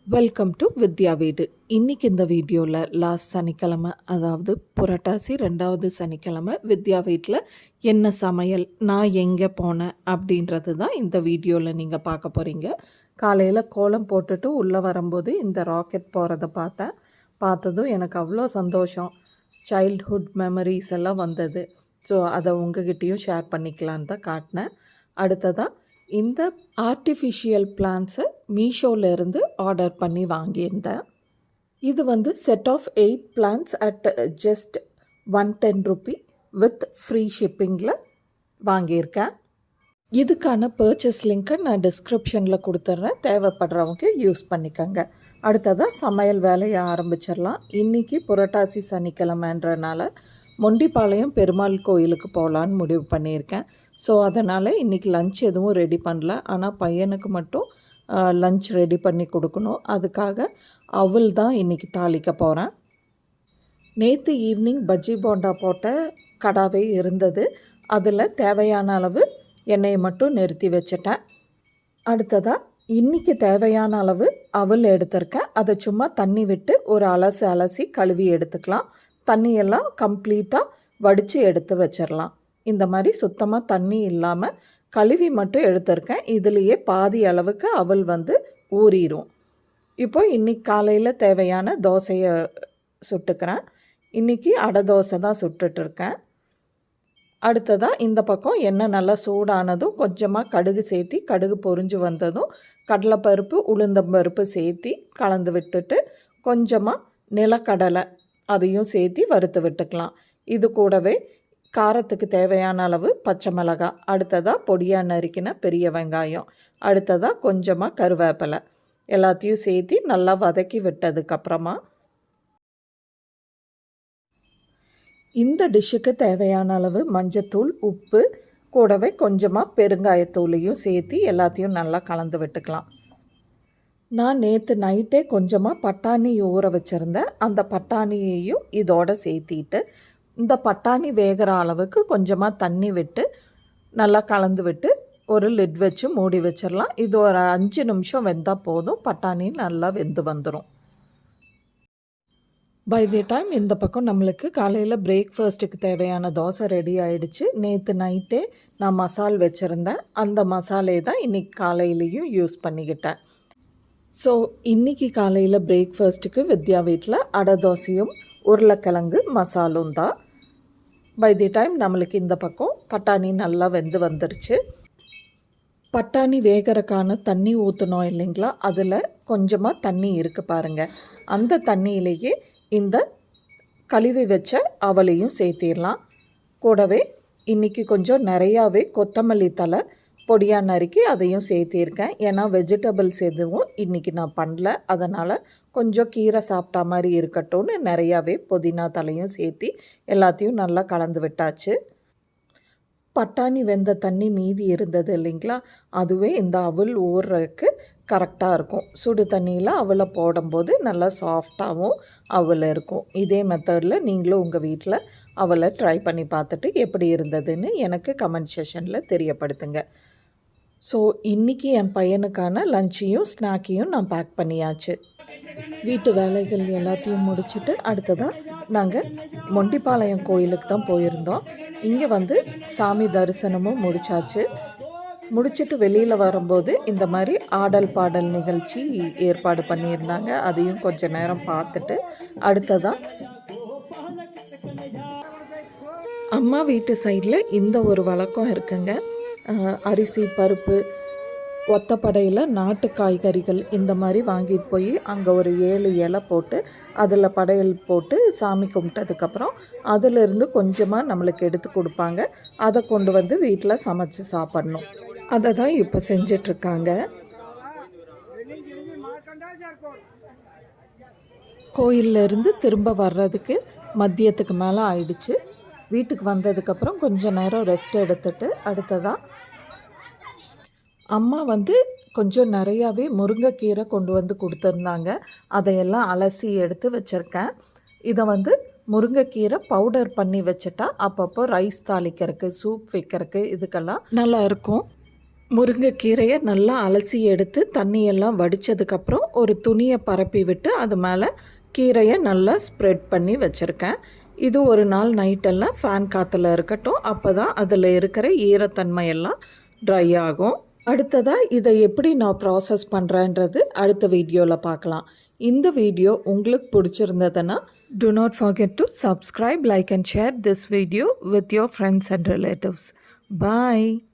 Welcome to வித்யா வீடு. இன்றைக்கி இந்த வீடியோவில் லாஸ்ட் சனிக்கிழமை, அதாவது புரட்டாசி 2வது சனிக்கிழமை வித்யா வீட்டில் என்ன சமையல், நான் எங்கே போனேன் அப்படின்றது தான் இந்த வீடியோவில் நீங்கள் பார்க்க போகிறீங்க. காலையில் கோலம் போட்டுட்டு உள்ளே வரும்போது இந்த ராக்கெட் போகிறத பார்த்ததும் எனக்கு அவ்வளோ சந்தோஷம். சைல்ட்ஹுட் மெமரிஸ் எல்லாம் வந்தது. ஸோ அதை உங்ககிட்டயும் ஷேர் பண்ணிக்கலான்னு தான் காட்டினேன். அடுத்ததாக இந்த ஆர்டிஃபிஷியல் பிளான்ட்ஸை மீஷோவிலேருந்து ஆர்டர் பண்ணி வாங்கியிருந்தேன். இது வந்து set of 8 plants at just 110 rupee with free ஷிப்பிங்கில் வாங்கியிருக்கேன். இதுக்கான பர்ச்சேஸ் லிங்க்கை நான் டிஸ்கிரிப்ஷனில் கொடுத்துட்றேன், தேவைப்படுறவங்க யூஸ் பண்ணிக்கோங்க. அடுத்ததாக சமையல் வேலையை ஆரம்பிச்சிடலாம். இன்றைக்கி புரட்டாசி சனிக்கிழமைன்றனால மொண்டிப்பாளையம் பெருமாள் கோயிலுக்கு போகலான்னு முடிவு பண்ணியிருக்கேன். ஸோ அதனால் இன்றைக்கி லன்ச் எதுவும் ரெடி பண்ணல. ஆனால் பையனுக்கு மட்டும் லன்ச் ரெடி பண்ணி கொடுக்கணும். அதுக்காக அவல் தான் இன்றைக்கி தாளிக்க போகிறேன். நேற்று ஈவினிங் பஜ்ஜி போண்டா போட்ட கடாவே இருந்தது. அதில் தேவையான அளவு எண்ணெயை மட்டும் நிறுத்தி வச்சிட்டேன். அடுத்ததாக இன்றைக்கி தேவையான அளவு அவல் எடுத்திருக்கேன். அதை சும்மா தண்ணி விட்டு ஒரு அலசி கழுவி எடுத்துக்கலாம். தண்ணியெல்லாம் கம்ப்ளீட்டாக வடித்து எடுத்து வச்சிடலாம். இந்த மாதிரி சுத்தமாக தண்ணி இல்லாமல் கழுவி மட்டும் எடுத்திருக்கேன். இதுலேயே பாதி அளவுக்கு அவல் வந்து ஊறிடும். இப்போ இன்றைக்கி காலையில் தேவையான தோசையை சுட்டுக்கிறேன். இன்றைக்கி அடை தோசை தான் சுட்டுட்ருக்கேன். அடுத்ததாக இந்த பக்கம் எண்ணெய் நல்லா சூடானதும் கொஞ்சமாக கடுகு சேர்த்தி, கடுகு பொரிஞ்சு வந்ததும் கடலைப்பருப்பு உளுந்தம்பருப்பு சேர்த்தி கலந்து விட்டுட்டு கொஞ்சமாக நிலக்கடலை அதையும் சேர்த்தி வறுத்து விட்டுக்கலாம். இது கூடவே காரத்துக்கு தேவையான அளவு பச்சை மிளகாய், அடுத்ததாக பொடியாக நறுக்கின பெரிய வெங்காயம், அடுத்ததாக கொஞ்சமாக கருவேப்பிலை எல்லாத்தையும் சேர்த்தி நல்லா வதக்கி விட்டதுக்கப்புறமா இந்த டிஷ்ஷுக்கு தேவையான அளவு மஞ்சத்தூள், உப்பு கூடவே கொஞ்சமாக பெருங்காயத்தூளையும் சேர்த்தி எல்லாத்தையும் நல்லா கலந்து விட்டுக்கலாம். நான் நேற்று நைட்டே கொஞ்சமாக பட்டாணி ஊற வச்சுருந்தேன். அந்த பட்டாணியையும் இதோடு சேர்த்திட்டு இந்த பட்டாணி வேகிற அளவுக்கு கொஞ்சமாக தண்ணி விட்டு நல்லா கலந்து விட்டு ஒரு லிட் வச்சு மூடி வச்சிடலாம். இது ஒரு 5 நிமிஷம் வெந்தால் போதும். பட்டாணி நல்லா வெந்து வந்துடும். பை தி டைம் இந்த பக்கம் நம்மளுக்கு காலையில் பிரேக்ஃபாஸ்ட்டுக்கு தேவையான தோசை ரெடி ஆகிடுச்சு. நேற்று நைட்டே நான் மசால் வச்சுருந்தேன். அந்த மசாலே தான் இன்றைக்கி காலையிலையும் யூஸ் பண்ணிக்கிட்டேன். ஸோ இன்றைக்கி காலையில் பிரேக்ஃபாஸ்ட்டுக்கு வித்யா வீட்டில் அடை தோசையும் உருளைக்கிழங்கு மசாலும் தான். பை தி டைம் நம்மளுக்கு இந்த பக்கம் பட்டாணி நல்லா வெந்து வந்துருச்சு. பட்டாணி வேகறக்கான தண்ணி ஊற்றணும் இல்லைங்களா, அதில் கொஞ்சமாக தண்ணி இருக்குது பாருங்கள். அந்த தண்ணியிலேயே இந்த கழுவி வச்ச அவலையும் சேர்த்திடலாம். கூடவே இன்றைக்கி கொஞ்சம் நிறையாவே கொத்தமல்லி தழை பொடியாக நறுக்கி அதையும் சேர்த்திருக்கேன். ஏன்னா வெஜிடபிள்ஸ் எதுவும் இன்றைக்கி நான் பண்ணல. அதனால் கொஞ்சம் கீரை சாப்பிட்டா மாதிரி இருக்கட்டும்னு நிறையாவே புதினா தலையும் சேர்த்தி எல்லாத்தையும் நல்லா கலந்து விட்டாச்சு. பட்டாணி வெந்த தண்ணி மீதி இருந்தது இல்லைங்களா, அதுவே இந்த அவல் ஊறுறதுக்கு கரெக்டாக இருக்கும். சுடு தண்ணியில் அவலை போடும்போது நல்லா சாஃப்டாகவும் அவல் இருக்கும். இதே மெத்தடில் நீங்களும் உங்கள் வீட்டில் அவலை ட்ரை பண்ணி பார்த்துட்டு எப்படி இருந்ததுன்னு எனக்கு கமெண்ட் செஷனில் தெரியப்படுத்துங்க. ஸோ இன்றைக்கி என் பையனுக்கான லஞ்சையும் ஸ்நாக்கையும் நான் பேக் பண்ணியாச்சு. வீட்டு வேலைகள் எல்லாத்தையும் முடிச்சுட்டு அடுத்ததாக நாங்கள் மொண்டிப்பாளையம் கோயிலுக்கு தான் போயிருந்தோம். இங்கே வந்து சாமி தரிசனமும் முடித்தாச்சு. முடிச்சுட்டு வெளியில் வரும்போது இந்த மாதிரி ஆடல் பாடல் நிகழ்ச்சி ஏற்பாடு பண்ணியிருந்தாங்க. அதையும் கொஞ்சம் நேரம் பார்த்துட்டு அடுத்ததாக அம்மா வீட்டு சைடில் இந்த ஒரு வழக்கம் இருக்குங்க. அரிசி, பருப்பு, ஒத்தப்படையில் நாட்டு காய்கறிகள் இந்த மாதிரி வாங்கிட்டு போய் அங்கே ஒரு 7 இலை போட்டு அதில் படையல் போட்டு சாமி கும்பிட்டதுக்கப்புறம் அதிலிருந்து கொஞ்சமாக நம்மளுக்கு எடுத்து கொடுப்பாங்க. அதை கொண்டு வந்து வீட்டில் சமைச்சு சாப்பிட்ணும். அதை தான் இப்போ செஞ்சிட்ருக்காங்க. கோயிலிருந்து திரும்ப வர்றதுக்கு மதியத்துக்கு மேலே ஆயிடுச்சு. வீட்டுக்கு வந்ததுக்கப்புறம் கொஞ்சம் நேரம் ரெஸ்ட் எடுத்துட்டு அடுத்ததாக அம்மா வந்து கொஞ்சம் நிறையாவே முருங்கைக்கீரை கொண்டு வந்து கொடுத்துருந்தாங்க. அதையெல்லாம் அலசி எடுத்து வச்சுருக்கேன். இதை வந்து முருங்கைக்கீரை பவுடர் பண்ணி வச்சுட்டா அப்பப்போ ரைஸ் தாளிக்கிறதுக்கு, சூப் வைக்கிறதுக்கு இதுக்கெல்லாம் நல்லா இருக்கும். முருங்கைக்கீரையை நல்லா அலசி எடுத்து தண்ணியெல்லாம் வடித்ததுக்கப்புறம் ஒரு துணியை பரப்பி விட்டு அது மேலே கீரையை நல்லா ஸ்ப்ரெட் பண்ணி வச்சுருக்கேன். இது ஒரு நாள் நைட்டெல்லாம் ஃபேன் காற்றுல இருக்கட்டும். அப்போ தான் அதில் இருக்கிற ஈரத்தன்மையெல்லாம் ட்ரை ஆகும். அடுத்ததாக இதை எப்படி நான் ப்ராசஸ் பண்ணுறேன்றது அடுத்த வீடியோவில் பார்க்கலாம். இந்த வீடியோ உங்களுக்கு பிடிச்சிருந்ததுன்னா do not forget to subscribe, like and share this video with your friends and relatives. Bye.